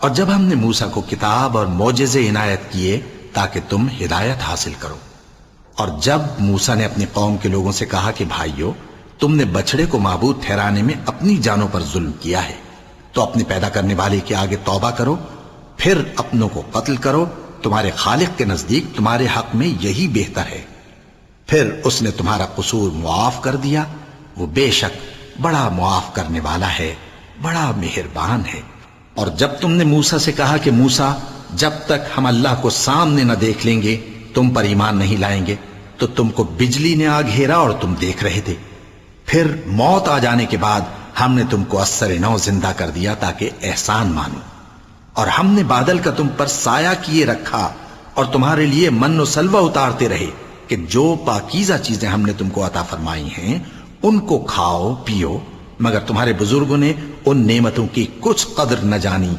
और जब हमने मूसा को किताब और मोजेज़े इनायत किए ताकि तुम हिदायत हासिल करो, और जब मूसा ने अपनी कौम के लोगों से कहा कि भाइयों, तुमने बछड़े को माबूद ठहराने में अपनी जानों पर जुल्म किया है, तो अपने पैदा करने वाले के आगे तौबा करो, फिर अपनों को कत्ल करो, तुम्हारे खालिक के नजदीक तुम्हारे हक में यही बेहतर है। फिर उसने तुम्हारा कसूर मुआफ कर दिया, वो बेशक बड़ा मुआफ करने वाला है, बड़ा मेहरबान है। और जब तुमने मूसा से कहा कि मूसा, जब तक हम अल्लाह को सामने न देख लेंगे तुम पर ईमान नहीं लाएंगे, तो तुमको बिजली ने आ घेरा और तुम देख रहे थे। फिर मौत आ जाने के बाद हमने तुमको अस्सर नौ जिंदा कर दिया ताकि एहसान मानो, और हमने बादल का तुम पर साया किए रखा और तुम्हारे लिए मन और सलवा उतारते रहे कि जो पाकीज़ा चीजें हमने तुमको अता फरमाई हैं उनको खाओ पियो, मगर तुम्हारे बुजुर्गों ने उन नेमतों की कुछ कदर न जानी